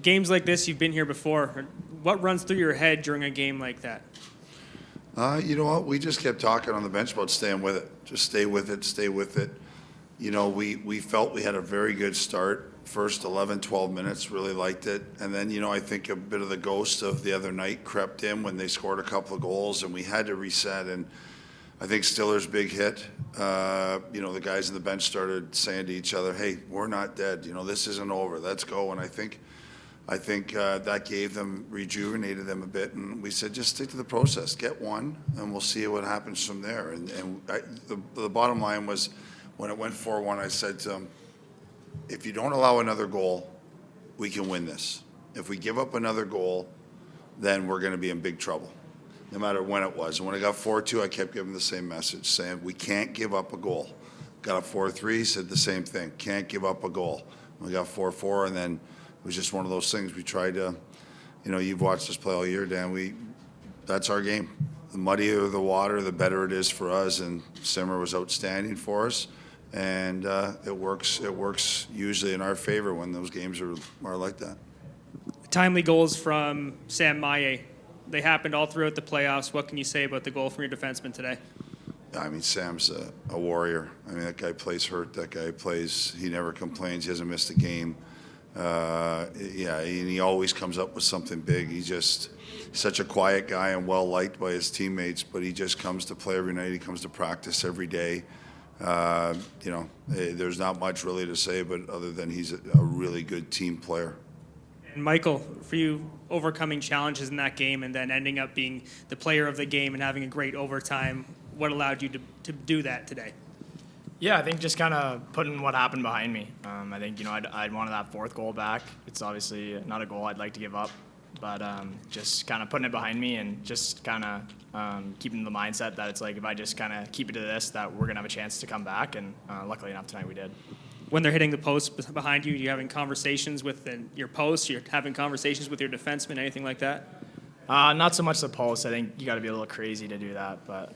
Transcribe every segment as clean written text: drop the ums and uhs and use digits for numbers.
games like this, you've been here before. What runs through your head during a game like that? You know what? We just kept talking on the bench about staying with it. Just stay with it, stay with it. You know, we felt we had a very good start. First 11, 12 minutes, really liked it. And then, you know, I think a bit of the ghost of the other night crept in when they scored a couple of goals and we had to reset. And I think Stiller's big hit. You know, the guys on the bench started saying to each other, hey, we're not dead. You know, this isn't over. Let's go. And I think that gave them, rejuvenated them a bit, and we said, just stick to the process, get one, and we'll see what happens from there. The bottom line was, when it went 4-1, I said to them, if you don't allow another goal, we can win this. If we give up another goal, then we're going to be in big trouble, no matter when it was. And when I got 4-2, I kept giving the same message, saying we can't give up a goal. Got a 4-3, said the same thing, can't give up a goal. We got 4-4, and then it was just one of those things we tried to, you know, you've watched us play all year, Dan. That's our game. The muddier the water, the better it is for us. And Simmer was outstanding for us, and it works. It works usually in our favor when those games are like that. Timely goals from Sam Maillet. They happened all throughout the playoffs. What can you say about the goal from your defenseman today? I mean, Sam's a warrior. I mean, that guy plays hurt. That guy plays. He never complains. He hasn't missed a game. Yeah, and he always comes up with something big. He's just such a quiet guy and well-liked by his teammates, but he just comes to play every night. He comes to practice every day. You know, there's not much really to say, but other than he's a really good team player. And Michael, for you, overcoming challenges in that game and then ending up being the player of the game and having a great overtime, what allowed you to do that today? Yeah, I think just kind of putting what happened behind me. I think, you know, I'd wanted that fourth goal back. It's obviously not a goal I'd like to give up, but just kind of putting it behind me and just kind of keeping the mindset that it's like if I just kind of keep it to this, that we're going to have a chance to come back, and luckily enough tonight we did. When they're hitting the post behind you, you're having conversations with your post, you're having conversations with your defenseman, anything like that? Not so much the post. I think you got to be a little crazy to do that. But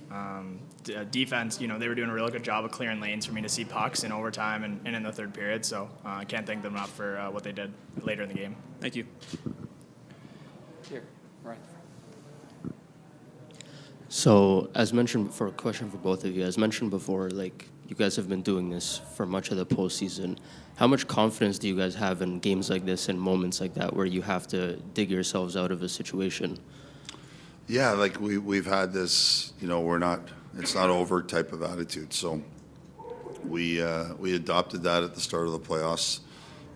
defense, you know, they were doing a really good job of clearing lanes for me to see pucks in overtime and in the third period. So I can't thank them enough for what they did later in the game. Thank you. Here, right. So, as mentioned, for a question for both of you, as mentioned before, like, you guys have been doing this for much of the postseason. How much confidence do you guys have in games like this and moments like that where you have to dig yourselves out of a situation? Yeah, like we've had this, you know, it's not over type of attitude. So we adopted that at the start of the playoffs,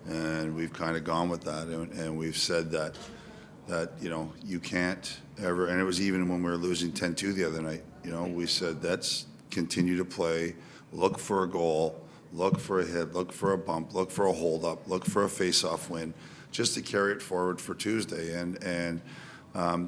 and we've kind of gone with that, and we've said that you know, you can't ever, and it was even when we were losing 10-2 the other night, you know, we said let's continue to play, look for a goal, look for a hit, look for a bump, look for a hold-up, look for a face-off win, just to carry it forward for Tuesday. And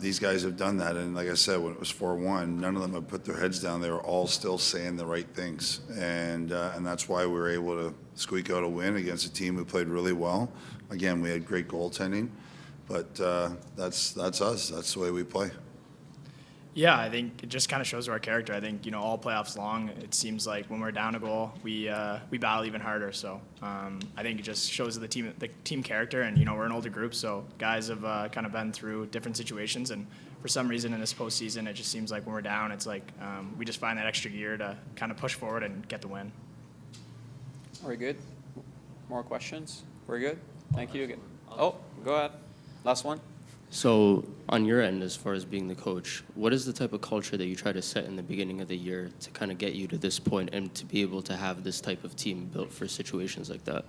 these guys have done that. And like I said, when it was 4-1, none of them had put their heads down. They were all still saying the right things. And that's why we were able to squeak out a win against a team who played really well. Again, we had great goaltending. But that's us. That's the way we play. Yeah, I think it just kind of shows our character. I think, you know, all playoffs long, it seems like when we're down a goal, we battle even harder. So I think it just shows the team character. And, you know, we're an older group, so guys have kind of been through different situations. And for some reason in this postseason, it just seems like when we're down, it's like we just find that extra gear to kind of push forward and get the win. Are we good? More questions? We're good? Thank you again. Oh, go ahead. Last one. So, on your end, as far as being the coach, what is the type of culture that you try to set in the beginning of the year to kind of get you to this point and to be able to have this type of team built for situations like that?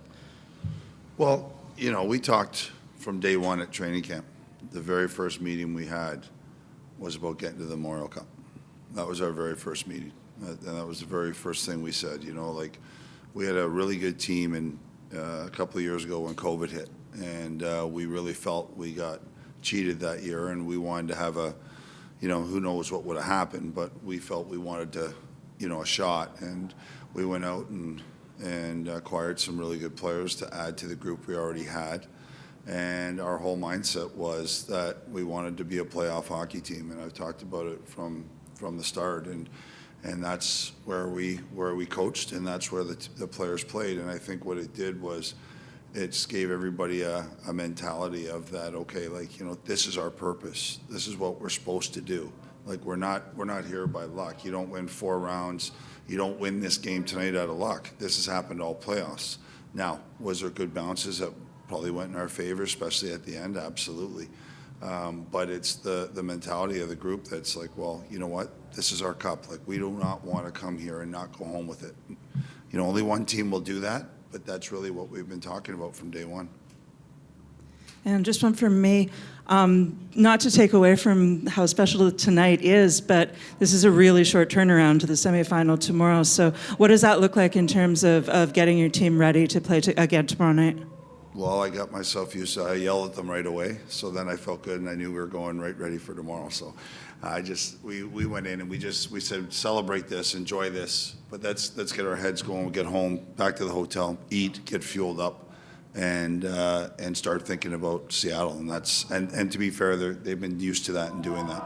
Well, you know, we talked from day one at training camp. The very first meeting we had was about getting to the Memorial Cup. That was our very first meeting. And that was the very first thing we said. You know, like, we had a really good team a couple of years ago when COVID hit. And we really felt we got cheated that year, and we wanted to have you know, who knows what would have happened, but we felt we wanted to, you know, a shot, and we went out and acquired some really good players to add to the group we already had, and our whole mindset was that we wanted to be a playoff hockey team, and I've talked about it from the start, and that's where we coached, and that's where the players played, and I think what it did was It's gave everybody a mentality of that, okay, like, you know, this is our purpose. This is what we're supposed to do. Like, we're not here by luck. You don't win 4 rounds. You don't win this game tonight out of luck. This has happened all playoffs. Now, was there good bounces that probably went in our favor, especially at the end? Absolutely. But it's the mentality of the group that's like, well, you know what? This is our cup. Like, we do not want to come here and not go home with it. You know, only one team will do that, but that's really what we've been talking about from day one. And just one from me, not to take away from how special tonight is, but this is a really short turnaround to the semifinal tomorrow. So what does that look like in terms of getting your team ready to play again tomorrow night? Well, I got myself used to, I yelled at them right away. So then I felt good and I knew we were going right ready for tomorrow. So we went in and we said, celebrate this, enjoy this, but let's get our heads going, get home, back to the hotel, eat, get fueled up, and start thinking about Seattle. And to be fair, they've been used to that and doing that.